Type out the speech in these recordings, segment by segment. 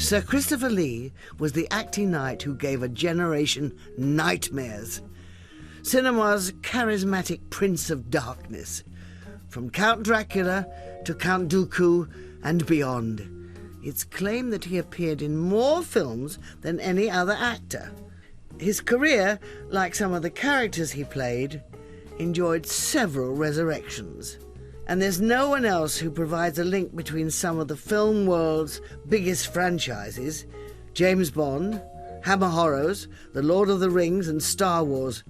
Sir Christopher Lee was the acting knight who gave a generation nightmares. Cinema's charismatic Prince of Darkness. From Count Dracula to Count Dooku and beyond. It's claimed that he appeared in more films than any other actor. His career, like some of the characters he played, enjoyed several resurrections. And there's no one else who provides a link between some of the film world's biggest franchises, James Bond, Hammer Horrors, The Lord of the Rings and Star Wars.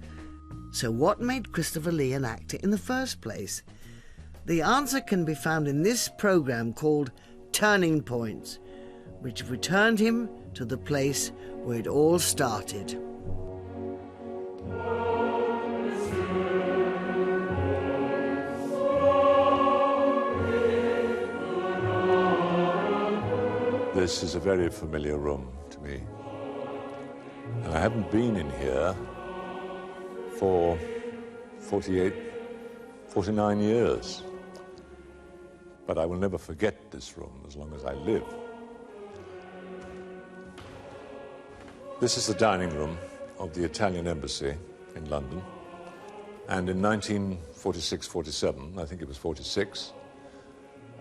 So what made Christopher Lee an actor in the first place? The answer can be found in this program called Turning Points, which returned him to the place where it all started. This is a very familiar room to me. And I haven't been in here for 49 years. But I will never forget this room as long as I live. This is the dining room of the Italian embassy in London. And in 1946-47, I think it was 46,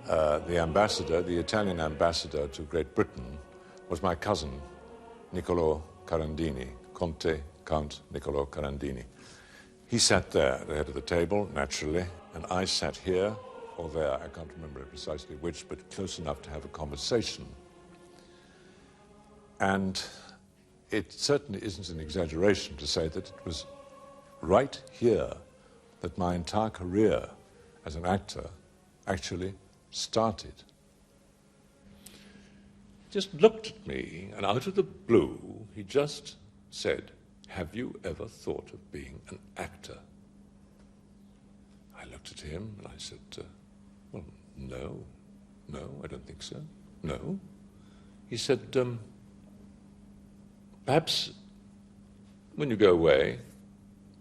the Italian ambassador to Great Britain was my cousin, Niccolò Carandini, Count Niccolò Carandini. He sat there at the head of the table, naturally, and I sat here or there, I can't remember precisely which, but close enough to have a conversation. And it certainly isn't an exaggeration to say that it was right here that my entire career as an actor actually started. Just looked at me, and out of the blue, he just said, "Have you ever thought of being an actor?" I looked at him and I said, well, no, I don't think so. No. He said, perhaps when you go away,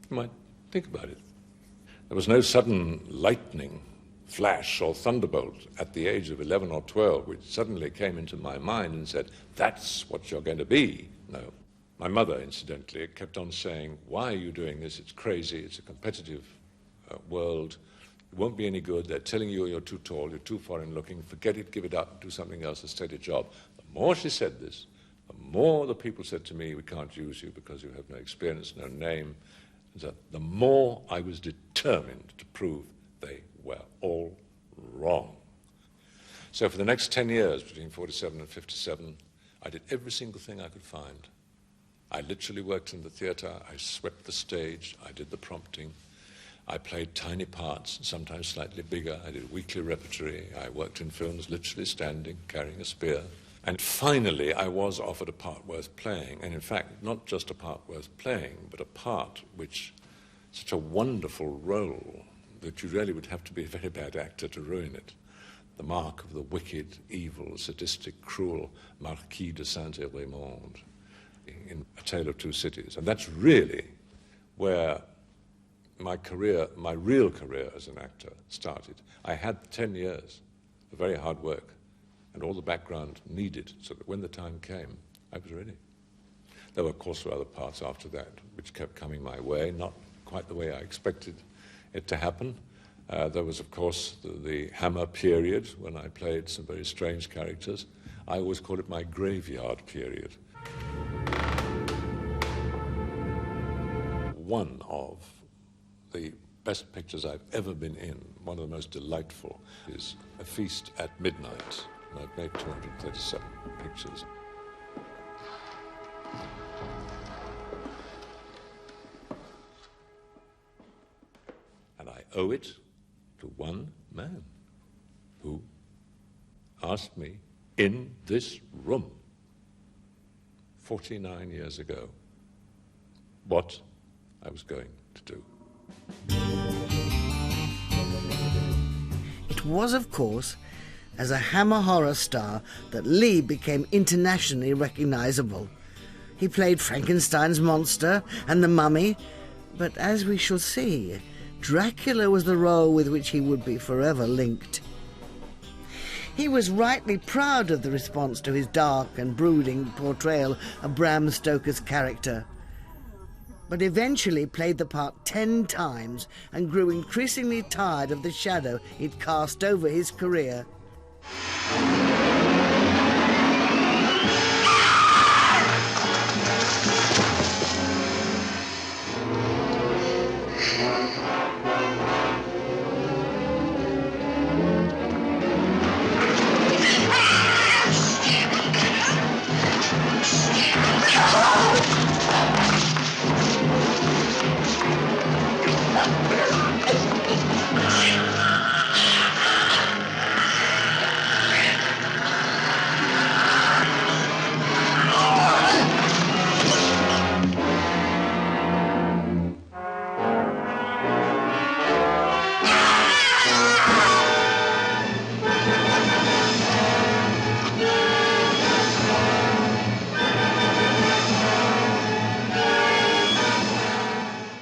you might think about it. There was no sudden lightning flash or thunderbolt at the age of 11 or 12 which suddenly came into my mind and said, that's what you're going to be. No. My mother, incidentally, kept on saying, why are you doing this? It's crazy. It's a competitive world. It won't be any good. They're telling you you're too tall, you're too foreign looking. Forget it, give it up, do something else, a steady job. The more she said this, the more the people said to me, we can't use you because you have no experience, no name. And the more I was determined to prove they were all wrong. So for the next 10 years, between 47 and 57, I did every single thing I could find. I literally worked in the theatre, I swept the stage, I did the prompting. I played tiny parts, sometimes slightly bigger. I did weekly repertory. I worked in films literally standing, carrying a spear. And finally, I was offered a part worth playing. And in fact, not just a part worth playing, but a part which, such a wonderful role, that you really would have to be a very bad actor to ruin it. The mark of the wicked, evil, sadistic, cruel Marquis de Saint-Évremond in A Tale of Two Cities. And that's really where my career, my real career as an actor started. I had 10 years of very hard work and all the background needed so that when the time came, I was ready. There were, of course, other parts after that which kept coming my way, not quite the way I expected it to happen. There was, of course, the Hammer period when I played some very strange characters. I always call it my graveyard period. One of the best pictures I've ever been in, one of the most delightful, is A Feast at Midnight. And I've made 237 pictures. And I owe it to one man who asked me in this room 49 years ago what I was going to do. It was, of course, as a Hammer horror star that Lee became internationally recognizable. He played Frankenstein's monster and the Mummy, but as we shall see, Dracula was the role with which he would be forever linked. He was rightly proud of the response to his dark and brooding portrayal of Bram Stoker's character, but eventually played the part 10 times and grew increasingly tired of the shadow it cast over his career.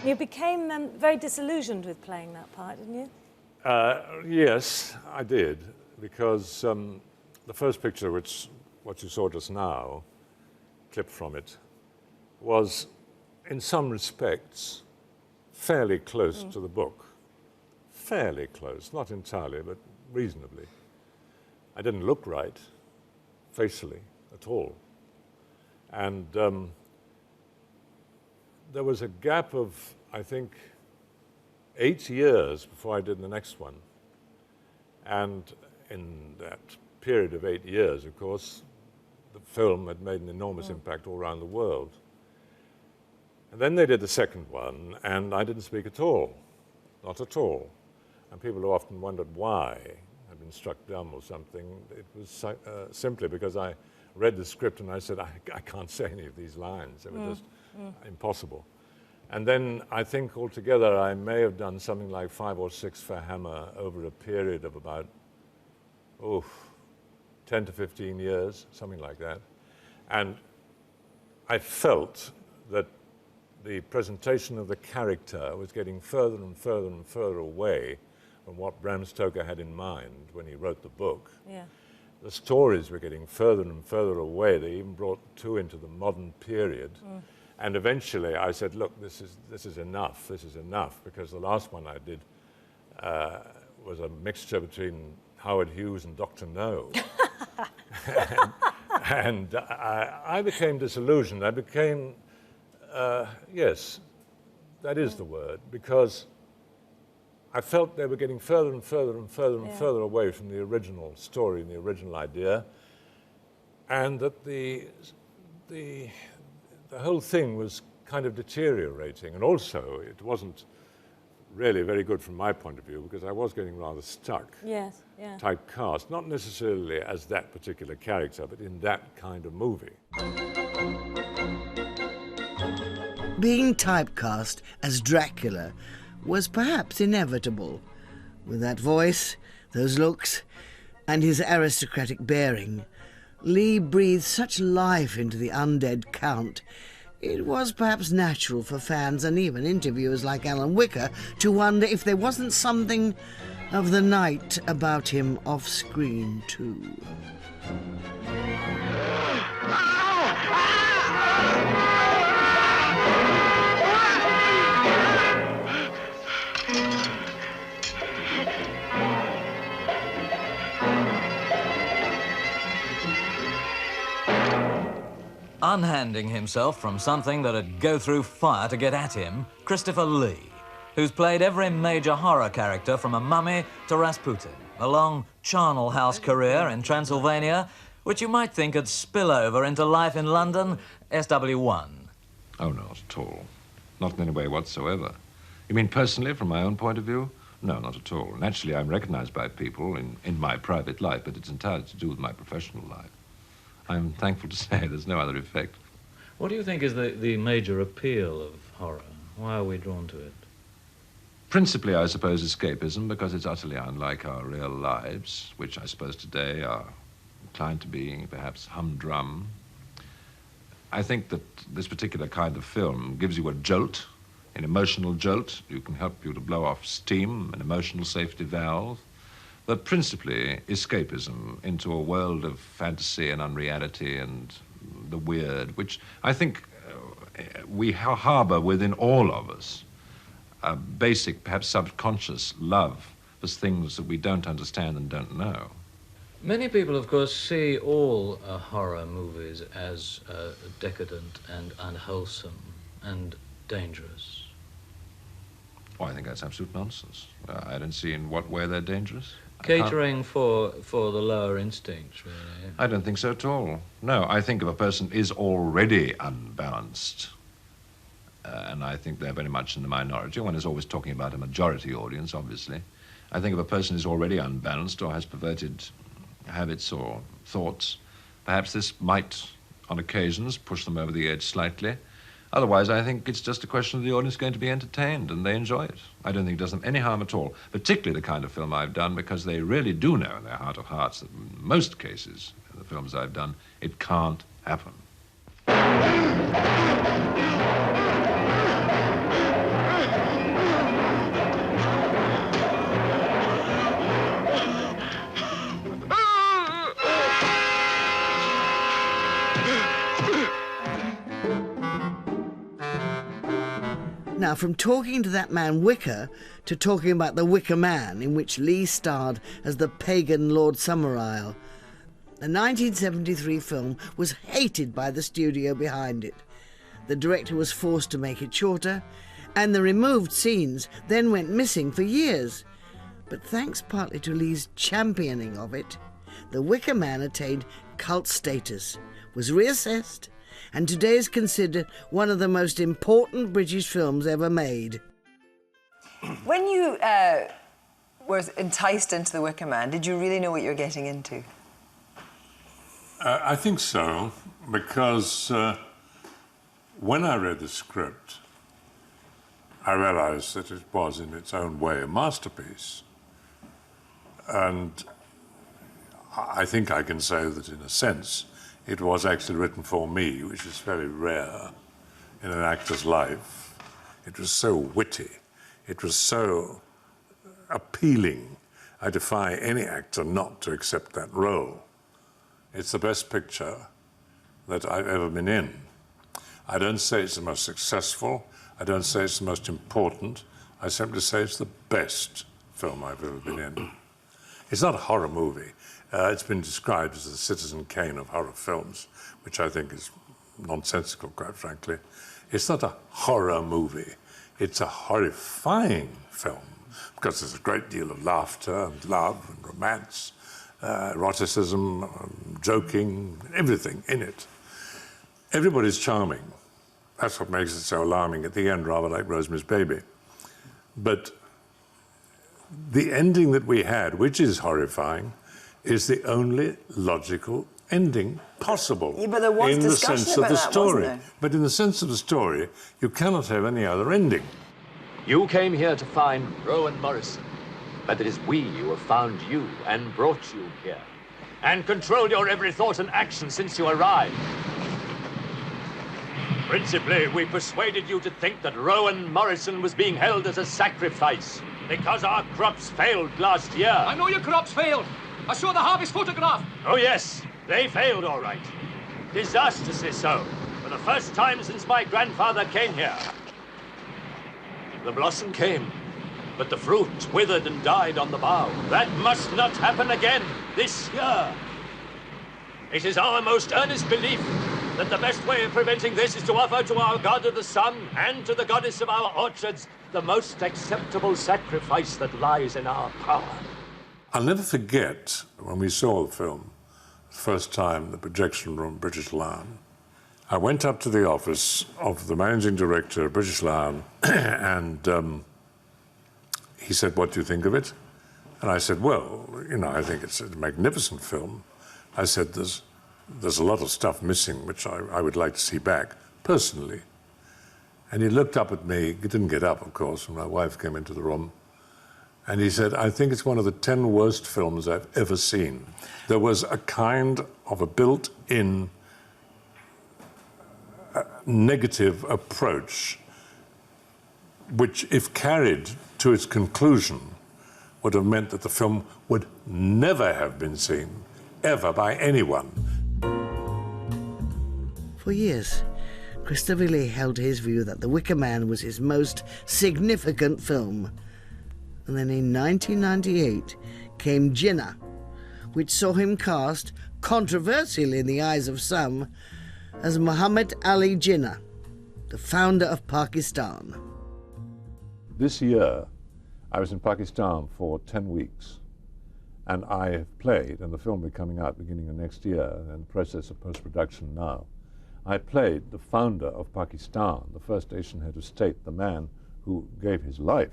You became very disillusioned with playing that part, didn't you? Yes, I did, because the first picture, what you saw just now, clip from it, was in some respects fairly close to the book. Fairly close, not entirely, but reasonably. I didn't look right, facially, at all. And there was a gap of, I think, 8 years before I did the next one. And in that period of 8 years, of course, the film had made an enormous impact all around the world. And then they did the second one, and I didn't speak at all. Not at all. And people have often wondered why I'd been struck dumb or something. It was simply because I read the script and I said, I can't say any of these lines. They were just impossible. And then I think altogether I may have done something like 5 or 6 for Hammer over a period of about, 10 to 15 years, something like that. And I felt that the presentation of the character was getting further and further and further away from what Bram Stoker had in mind when he wrote the book. Yeah. The stories were getting further and further away. They even brought 2 into the modern period. And eventually I said, look, this is enough, because the last one I did was a mixture between Howard Hughes and Dr. No. and I became disillusioned. I became, yes, that is the word, because I felt they were getting further and further and further and further away from the original story and the original idea, and that the whole thing was kind of deteriorating. And also, it wasn't really very good from my point of view, because I was getting rather stuck. Yes, yeah. Typecast, not necessarily as that particular character, but in that kind of movie. Being typecast as Dracula was perhaps inevitable. With that voice, those looks, and his aristocratic bearing, Lee breathed such life into the undead Count. It was perhaps natural for fans and even interviewers like Alan Wicker to wonder if there wasn't something of the night about him off-screen too. Unhanding himself from something that'd go through fire to get at him, Christopher Lee, who's played every major horror character from a mummy to Rasputin, a long charnel house career in Transylvania, which you might think would spill over into life in London, SW1. Oh, not at all. Not in any way whatsoever. You mean personally, from my own point of view? No, not at all. Naturally, I'm recognized by people in my private life, but it's entirely to do with my professional life. I'm thankful to say there's no other effect. What do you think is the major appeal of horror? Why are we drawn to it? Principally, I suppose, escapism, because it's utterly unlike our real lives, which I suppose today are inclined to be perhaps humdrum. I think that this particular kind of film gives you a jolt, an emotional jolt. You can help you to blow off steam, an emotional safety valve. but principally escapism into a world of fantasy and unreality and the weird, which I think we harbour within all of us, a basic, perhaps subconscious love for things that we don't understand and don't know. Many people, of course, see all horror movies as decadent and unwholesome and dangerous. Oh, I think that's absolute nonsense. I don't see in what way they're dangerous. Catering for the lower instincts, really. I don't think so at all. No, I think if a person is already unbalanced, and I think they're very much in the minority, one is always talking about a majority audience, obviously. I think if a person is already unbalanced or has perverted habits or thoughts, perhaps this might, on occasions, push them over the edge slightly. Otherwise, I think it's just a question of the audience going to be entertained and they enjoy it. I don't think it does them any harm at all, particularly the kind of film I've done, because they really do know in their heart of hearts that in most cases, in the films I've done, it can't happen. Now, from talking to that man Wicker to talking about The Wicker Man, in which Lee starred as the pagan Lord Summerisle, the 1973 film was hated by the studio behind it. The director was forced to make it shorter, and the removed scenes then went missing for years. But thanks partly to Lee's championing of it, The Wicker Man attained cult status, was reassessed, and today is considered one of the most important British films ever made. When you were enticed into The Wicker Man, did you really know what you were getting into? I think so, because when I read the script, I realised that it was, in its own way, a masterpiece. And I think I can say that, in a sense, it was actually written for me, which is very rare in an actor's life. It was so witty. It was so appealing. I defy any actor not to accept that role. It's the best picture that I've ever been in. I don't say it's the most successful. I don't say it's the most important. I simply say it's the best film I've ever been in. It's not a horror movie. It's been described as the Citizen Kane of horror films, which I think is nonsensical, quite frankly. It's not a horror movie. It's a horrifying film, because there's a great deal of laughter and love and romance, eroticism, joking, everything in it. Everybody's charming. That's what makes it so alarming at the end, rather like Rosemary's Baby. But the ending that we had, which is horrifying, is the only logical ending possible. Yeah, but there was in the discussion sense about of the that, story. wasn't there? But in the sense of the story, you cannot have any other ending. You came here to find Rowan Morrison, but it is we who have found you and brought you here, and controlled your every thought and action since you arrived. Principally, we persuaded you to think that Rowan Morrison was being held as a sacrifice because our crops failed last year. I know your crops failed. I saw the harvest photograph. Oh, yes, they failed, all right. Disastrously so, for the first time since my grandfather came here. The blossom came, but the fruit withered and died on the bough. That must not happen again this year. It is our most earnest belief that the best way of preventing this is to offer to our god of the sun and to the goddess of our orchards the most acceptable sacrifice that lies in our power. I'll never forget when we saw the film, the first time in the projection room, British Lion. I went up to the office of the managing director of British Lion and he said, "What do you think of it?" And I said, "Well, you know, I think it's a magnificent film." I said, there's a lot of stuff missing which I would like to see back, personally. And he looked up at me. He didn't get up, of course, when my wife came into the room. And he said, "I think it's one of the 10 worst films I've ever seen." There was a kind of a built-in negative approach, which, if carried to its conclusion, would have meant that the film would never have been seen, ever, by anyone. For years, Christopher Lee held his view that The Wicker Man was his most significant film. And then in 1998 came Jinnah, which saw him cast, controversially in the eyes of some, as Muhammad Ali Jinnah, the founder of Pakistan. This year, I was in Pakistan for 10 weeks, and I have played, and the film will be coming out beginning of next year, in the process of post-production now. I played the founder of Pakistan, the first Asian head of state, the man who gave his life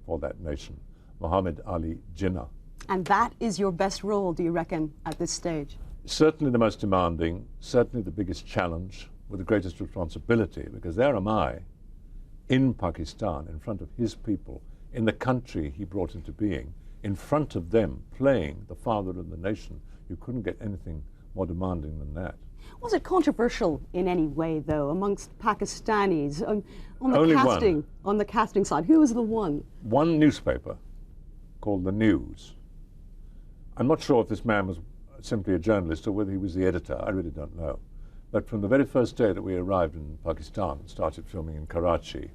for that nation, Muhammad Ali Jinnah. And that is your best role, do you reckon, at this stage? Certainly the most demanding, certainly the biggest challenge, with the greatest responsibility, because there am I, in Pakistan, in front of his people, in the country he brought into being, in front of them, playing the father of the nation. You couldn't get anything more demanding than that. Was it controversial in any way, though, amongst Pakistanis on Only the casting side? Who was the one? One newspaper called The News. I'm not sure if this man was simply a journalist or whether he was the editor. I really don't know. But from the very first day that we arrived in Pakistan and started filming in Karachi,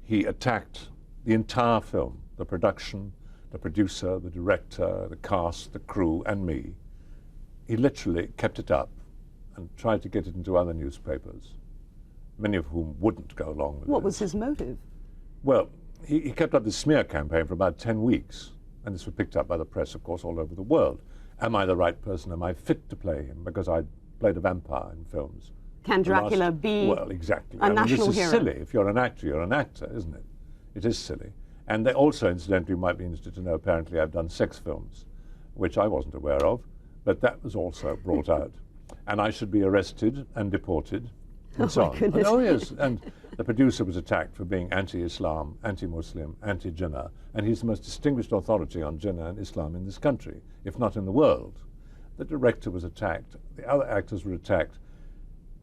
he attacked the entire film, the production, the producer, the director, the cast, the crew, and me. He literally kept it up and tried to get it into other newspapers, many of whom wouldn't go along with it. What was his motive? Well, he kept up this smear campaign for about 10 weeks, and this was picked up by the press, of course, all over the world. Am I the right person? Am I fit to play him? Because I played a vampire in films. Can Dracula be well, exactly. a national this is hero? silly. If you're an actor, you're an actor, isn't it? It is silly. And they also, incidentally, you might be interested to know, apparently I've done sex films, which I wasn't aware of, but that was also brought out. And I should be arrested and deported, and so on. Goodness. Oh, yes. And the producer was attacked for being anti-Islam, anti-Muslim, anti-Jinnah, and he's the most distinguished authority on Jinnah and Islam in this country, if not in the world. The director was attacked, the other actors were attacked.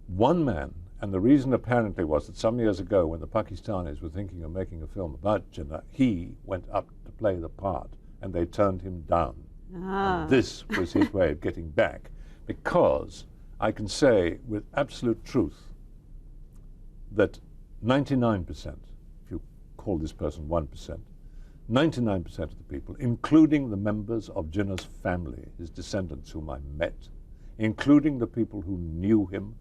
One man, and the reason apparently was that some years ago when the Pakistanis were thinking of making a film about Jinnah, he went up to play the part, and they turned him down. And this was his way of getting back, because I can say with absolute truth that 99%, if you call this person 1%, 99% of the people, including the members of Jinnah's family, his descendants whom I met, including the people who knew him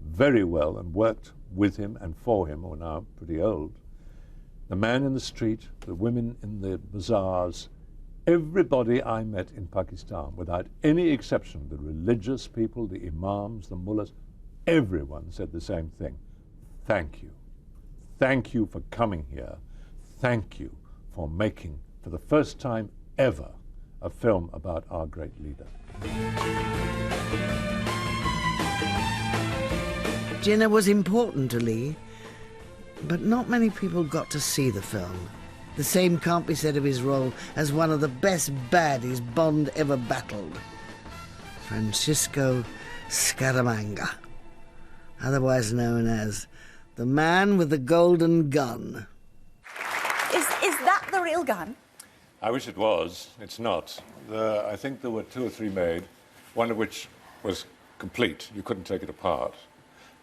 very well and worked with him and for him, who are now pretty old, the man in the street, the women in the bazaars, everybody I met in Pakistan, without any exception, the religious people, the imams, the mullahs, everyone said the same thing. Thank you. Thank you for coming here. Thank you for making, for the first time ever, a film about our great leader. Jinnah was important to Lee, but not many people got to see the film. The same can't be said of his role as one of the best baddies Bond ever battled, Francisco Scaramanga, otherwise known as the man with the golden gun. Is that the real gun? I wish it was. It's not. I think there were 2 or 3 made, one of which was complete. You couldn't take it apart.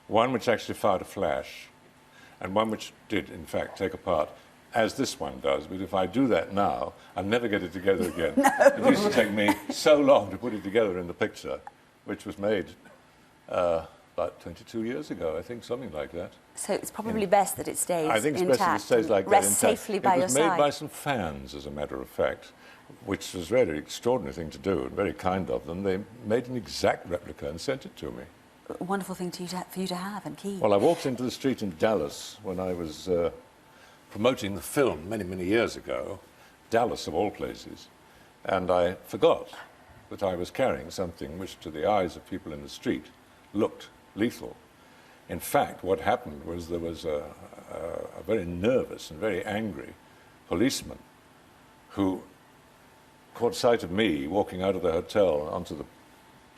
One which actually fired a flash, and one which did, in fact, take apart, as this one does. But if I do that now, I'll never get it together again. No. It used to take me so long to put it together in the picture, which was made about 22 years ago, I think, something like that. So it's probably best that it stays intact. I think it's best that it stays like that, rests safely by your side. It was made by some fans, as a matter of fact, which was a really extraordinary thing to do, and very kind of them. They made an exact replica and sent it to me. A wonderful thing for you to have and keep. Well, I walked into the street in Dallas when I was promoting the film many, many years ago, Dallas of all places, and I forgot that I was carrying something which, to the eyes of people in the street, looked lethal. In fact, what happened was there was a very nervous and very angry policeman who caught sight of me walking out of the hotel onto the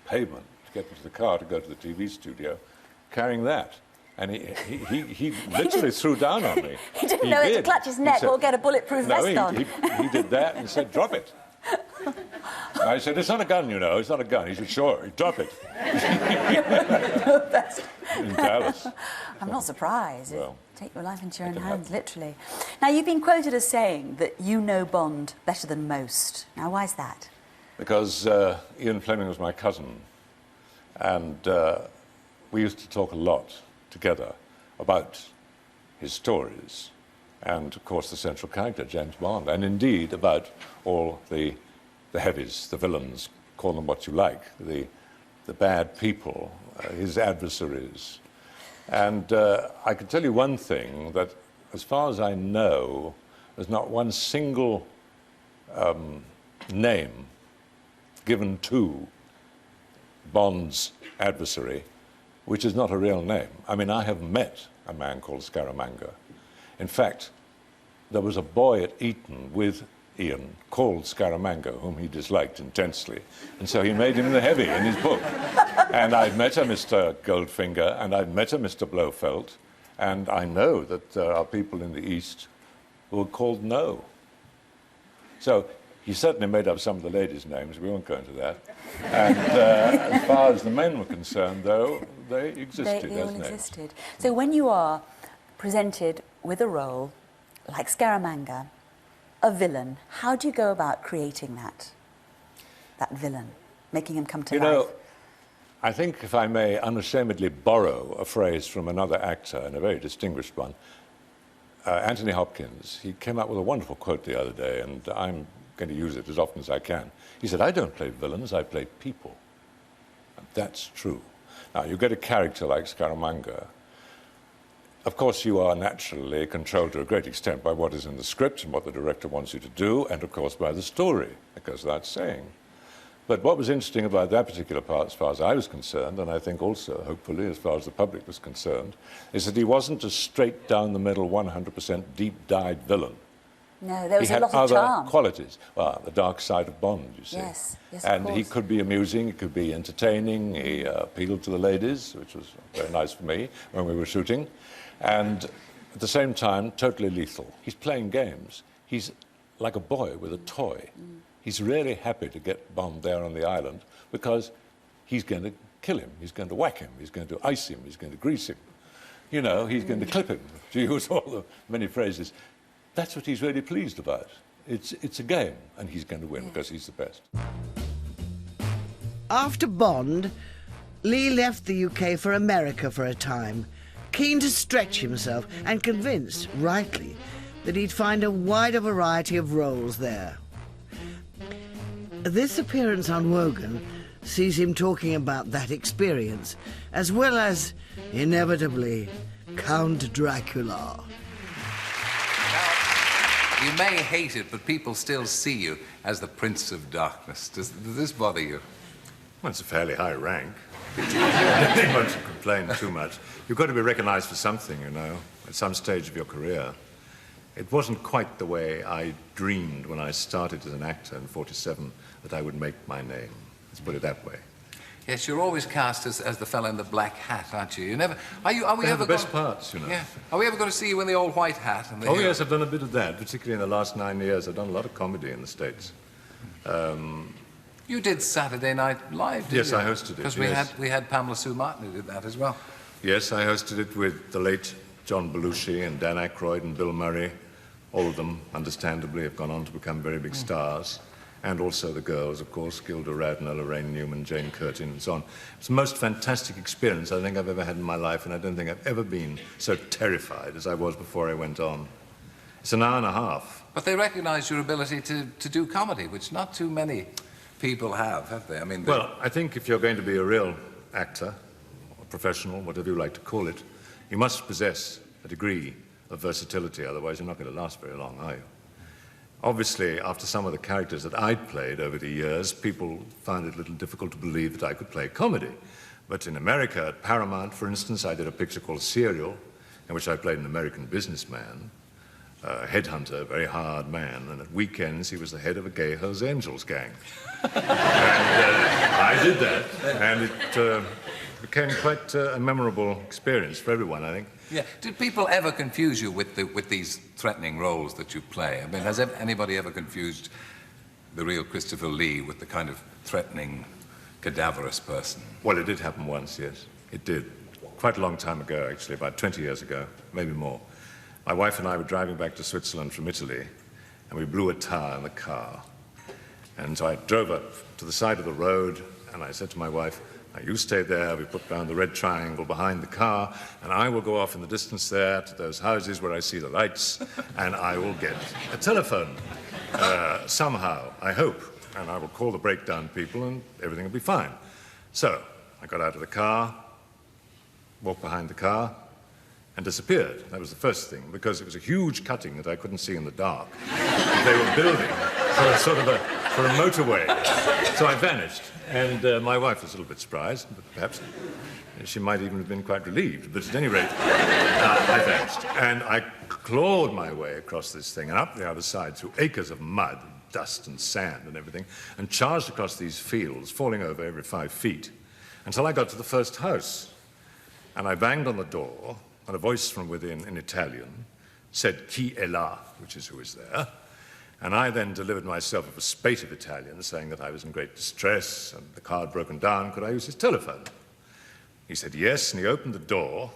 pavement to get into the car to go to the TV studio, carrying that. And he literally threw down on me. He didn't know it to clutch his neck or get a bulletproof vest on. He did that and said, drop it. And I said, it's not a gun, you know, it's not a gun. He said, sure, drop it. In Dallas. I'm not surprised. Well, take your life into your own hands, literally. Now, you've been quoted as saying that you know Bond better than most. Now, why is that? Because Ian Fleming was my cousin, and we used to talk a lot together about his stories and, of course, the central character, James Bond, and indeed about all the heavies, the villains, call them what you like, the bad people, his adversaries. And I can tell you one thing, that as far as I know, there's not one single name given to Bond's adversary which is not a real name. I mean, I have met a man called Scaramanga. In fact, there was a boy at Eton with Ian called Scaramanga, whom he disliked intensely, and so he made him the heavy in his book. And I've met a Mr. Goldfinger, and I've met a Mr. Blofeld, and I know that there are people in the East who are called No. So he certainly made up some of the ladies' names. We won't go into that. And as far as the men were concerned, though, they existed They all as names. existed. So when you are presented with a role like Scaramanga, a villain, how do you go about creating that villain, making him come to life? You know, I think if I may unashamedly borrow a phrase from another actor, and a very distinguished one, Anthony Hopkins, he came out with a wonderful quote the other day, and I'm going to use it as often as I can. He said, "I don't play villains, I play people." And that's true. Now, you get a character like Scaramanga. Of course, you are naturally controlled to a great extent by what is in the script and what the director wants you to do, and of course by the story, because that's saying. But what was interesting about that particular part, as far as I was concerned, and I think also, hopefully, as far as the public was concerned, is that he wasn't a straight down the middle, 100% deep-dyed villain. No, there was he a had lot of other charm. qualities. Well, the dark side of Bond, you see. Yes, yes, and of he course. could be amusing, he could be entertaining, he appealed to the ladies, which was very nice for me when we were shooting, and at the same time, totally lethal. He's playing games. He's like a boy with a toy. He's really happy to get Bond there on the island because he's going to kill him, he's going to whack him, he's going to ice him, he's going to grease him. You know, he's going to clip him, to use all the many phrases. That's what he's really pleased about. It's a game, and he's going to win because he's the best. After Bond, Lee left the UK for America for a time, keen to stretch himself and convinced, rightly, that he'd find a wider variety of roles there. This appearance on Wogan sees him talking about that experience, as well as, inevitably, Count Dracula. You may hate it, but people still see you as the Prince of Darkness. Does this bother you? Well, it's a fairly high rank. I don't want to complain too much. You've got to be recognised for something, you know, at some stage of your career. It wasn't quite the way I dreamed when I started as an actor in '47 that I would make my name. Let's put it that way. Yes, you're always cast as the fellow in the black hat, aren't you? You never. Are we They're ever the best parts, you know. Yeah. Are we ever going to see you in the old white hat? And the Oh, yes, I've done a bit of that, particularly in the last 9 years. I've done a lot of comedy in the States. You did Saturday Night Live, didn't Yes, you? I hosted it, Because yes. we had Pamela Sue Martin who did that as well. Yes, I hosted it with the late John Belushi and Dan Aykroyd and Bill Murray. All of them, understandably, have gone on to become very big stars. And also the girls, of course, Gilda Radner, Lorraine Newman, Jane Curtin, and so on. It's the most fantastic experience I think I've ever had in my life, and I don't think I've ever been so terrified as I was before I went on. It's an hour and a half. But they recognise your ability to do comedy, which not too many people have they? I mean, Well, I think if you're going to be a real actor, or professional, whatever you like to call it, you must possess a degree of versatility, otherwise you're not going to last very long, are you? Obviously, after some of the characters that I'd played over the years, people found it a little difficult to believe that I could play comedy. But in America, at Paramount, for instance, I did a picture called Serial, in which I played an American businessman, a headhunter, a very hard man, and at weekends he was the head of a gay Hells Angels gang. And I did that, and became quite a memorable experience for everyone, I think. Yeah. Did people ever confuse you with these threatening roles that you play? I mean, has anybody ever confused the real Christopher Lee with the kind of threatening, cadaverous person? Well, it did happen once, yes. It did. Quite a long time ago, actually, about 20 years ago, maybe more. My wife and I were driving back to Switzerland from Italy, and we blew a tire in the car. And so I drove up to the side of the road, and I said to my wife, now you stay there, we put down the red triangle behind the car, and I will go off in the distance there to those houses where I see the lights, and I will get a telephone somehow, I hope, and I will call the breakdown people and everything will be fine. So I got out of the car, walked behind the car, and disappeared. That was the first thing, because it was a huge cutting that I couldn't see in the dark. They were building for a motorway. So I vanished, and my wife was a little bit surprised, but perhaps she might even have been quite relieved. But at any rate, I vanished, and I clawed my way across this thing and up the other side through acres of mud, dust and sand and everything, and charged across these fields, falling over every 5 feet, until I got to the first house. And I banged on the door, and a voice from within in Italian said, "Chi è là?" which is who is there. And I then delivered myself of a spate of Italian, saying that I was in great distress and the car had broken down. Could I use his telephone? He said yes, and he opened the door.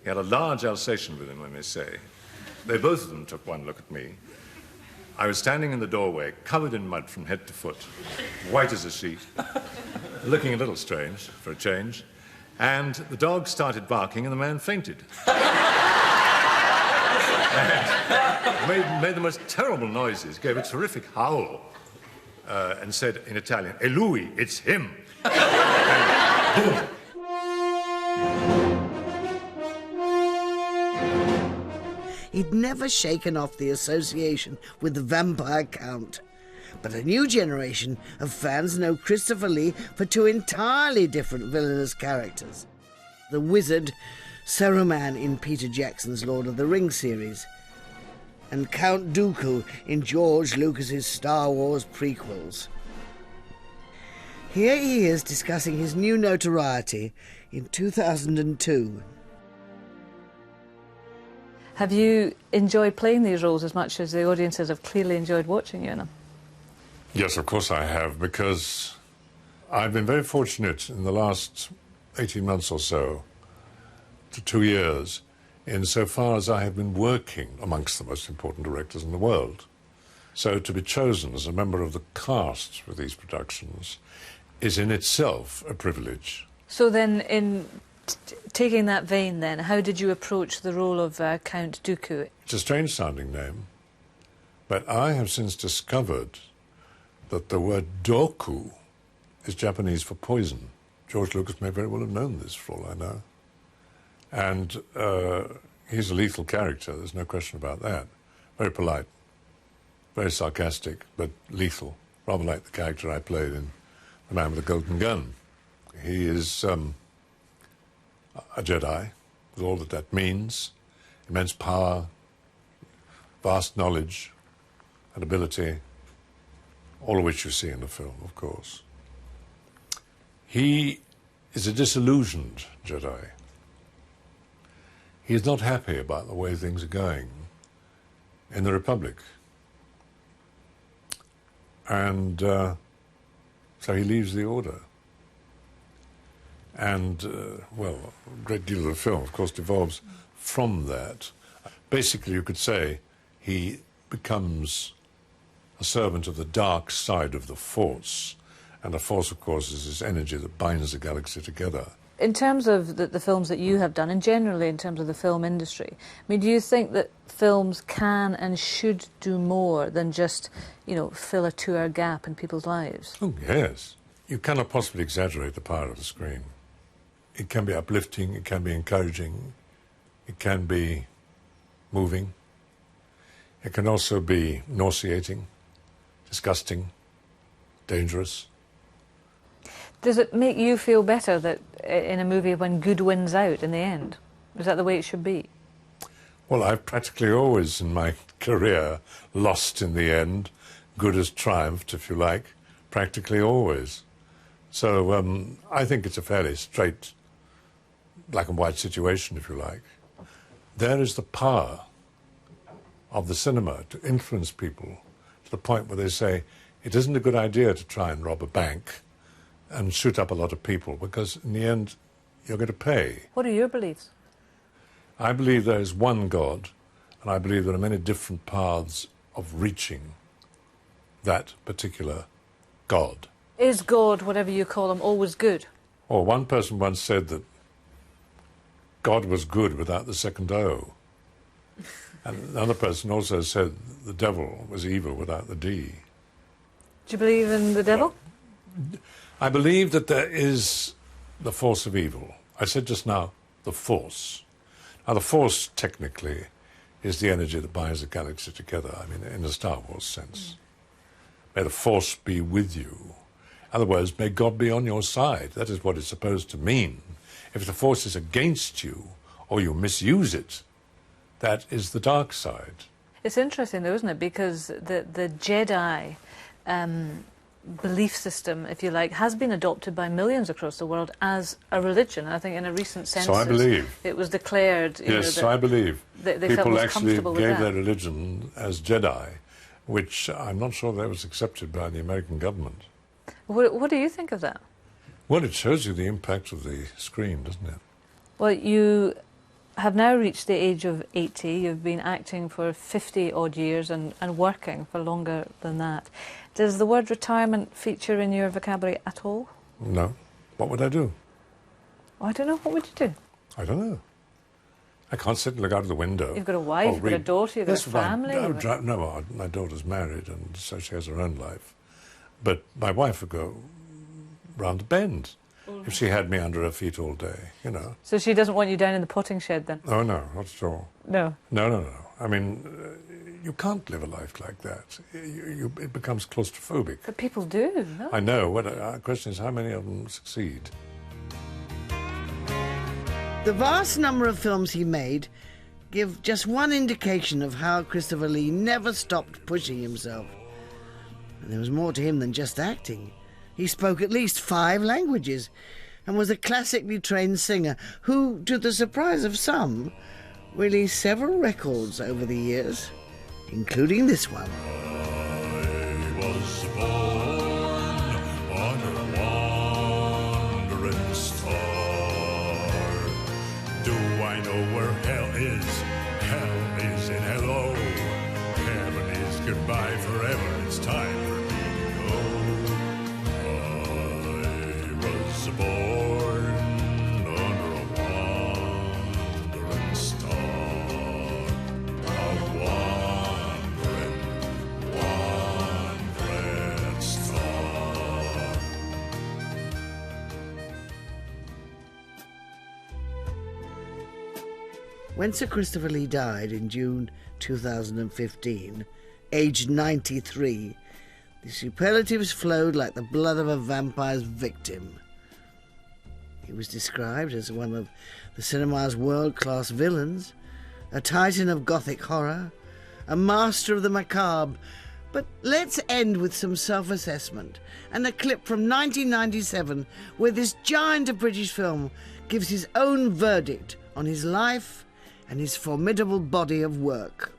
He had a large Alsatian with him, I may say. They both of them took one look at me. I was standing in the doorway, covered in mud from head to foot, white as a sheet, looking a little strange for a change. And the dog started barking and the man fainted. And made the most terrible noises, gave a terrific howl, and said in Italian, "E lui, it's him." And boom. He'd never shaken off the association with the vampire count. But a new generation of fans know Christopher Lee for two entirely different villainous characters. The wizard, Saruman in Peter Jackson's Lord of the Rings series, and Count Dooku in George Lucas's Star Wars prequels. Here he is discussing his new notoriety in 2002. Have you enjoyed playing these roles as much as the audiences have clearly enjoyed watching you in them? Yes, of course I have, because I've been very fortunate in the last 18 months or so to 2 years, insofar as I have been working amongst the most important directors in the world. So to be chosen as a member of the cast for these productions is in itself a privilege. So then, in taking that vein then, how did you approach the role of Count Dooku? It's a strange-sounding name, but I have since discovered that the word Doku is Japanese for poison. George Lucas may very well have known this, for all I know. And he's a lethal character, there's no question about that. Very polite, very sarcastic, but lethal, rather like the character I played in The Man with the Golden Gun. He is a Jedi, with all that that means, immense power, vast knowledge and ability, all of which you see in the film, of course. He is a disillusioned Jedi. He is not happy about the way things are going in the Republic. And so he leaves the Order. And, well, a great deal of the film, of course, devolves from that. Basically, you could say he becomes a servant of the dark side of the Force. And the Force, of course, is this energy that binds the galaxy together. In terms of the films that you have done, and generally in terms of the film industry, I mean, do you think that films can and should do more than just, you know, fill a 2-hour gap in people's lives? Oh, yes. You cannot possibly exaggerate the power of the screen. It can be uplifting, it can be encouraging, it can be moving. It can also be nauseating, disgusting, dangerous. Does it make you feel better that in a movie when good wins out in the end? Is that the way it should be? Well, I've practically always in my career lost in the end. Good has triumphed, if you like, practically always. So I think it's a fairly straight black and white situation, if you like. There is the power of the cinema to influence people to the point where they say, it isn't a good idea to try and rob a bank and shoot up a lot of people, because in the end, you're going to pay. What are your beliefs? I believe there is one God, and I believe there are many different paths of reaching that particular God. Is God, whatever you call him, always good? Or one person once said that God was good without the second O. And another person also said the devil was evil without the D. Do you believe in the devil? I believe that there is the force of evil. I said just now, the force. Now, the force, technically, is the energy that binds the galaxy together, I mean, in the Star Wars sense. May the force be with you. In other words, may God be on your side. That is what it's supposed to mean. If the force is against you, or you misuse it, that is the dark side. It's interesting, though, isn't it? Because the Jedi belief system, if you like, has been adopted by millions across the world as a religion. I think in a recent census, so I believe. It was declared. Yes, so I believe. They people felt actually gave their religion as Jedi, which I'm not sure that was accepted by the American government. What do you think of that? Well, it shows you the impact of the screen, doesn't it? Well, you have now reached the age of 80. You've been acting for 50-odd years and working for longer than that. Does the word retirement feature in your vocabulary at all? No. What would I do? Oh, I don't know. What would you do? I don't know. I can't sit and look out of the window. You've got a wife, you've got a daughter, you've got a family. No, my daughter's married, and so she has her own life. But my wife would go round the bend if she had me under her feet all day, you know. So she doesn't want you down in the potting shed, then? Oh, no, not at all. No? No. I mean, you can't live a life like that. It becomes claustrophobic. But people do, no? I know. What the question is, how many of them succeed? The vast number of films he made give just one indication of how Christopher Lee never stopped pushing himself. And there was more to him than just acting. He spoke at least 5 languages and was a classically trained singer who, to the surprise of some, released several records over the years, including this one. I was born on a wandering star. Do I know where hell is? Hell is in hello. Heaven is goodbye forever. It's time for me to go. I was born under a wandering star. A wandering star. When Sir Christopher Lee died in June 2015, aged 93, the superlatives flowed like the blood of a vampire's victim. He was described as one of the cinema's world-class villains, a titan of gothic horror, a master of the macabre. But let's end with some self-assessment and a clip from 1997 where this giant of British film gives his own verdict on his life and his formidable body of work.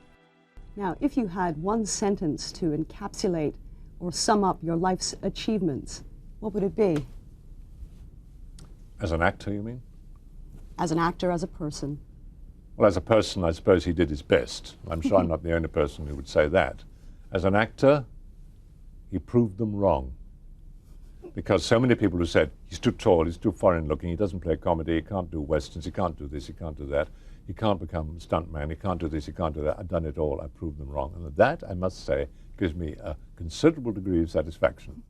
Now, if you had one sentence to encapsulate or sum up your life's achievements, what would it be? As an actor, you mean? As an actor, as a person. Well, as a person, I suppose he did his best. I'm sure I'm not the only person who would say that. As an actor, he proved them wrong. Because so many people who said, he's too tall, he's too foreign-looking, he doesn't play comedy, he can't do westerns, he can't do this, he can't do that, he can't become a stuntman, he can't do this, he can't do that. I've done it all, I proved them wrong. And that, I must say, gives me a considerable degree of satisfaction.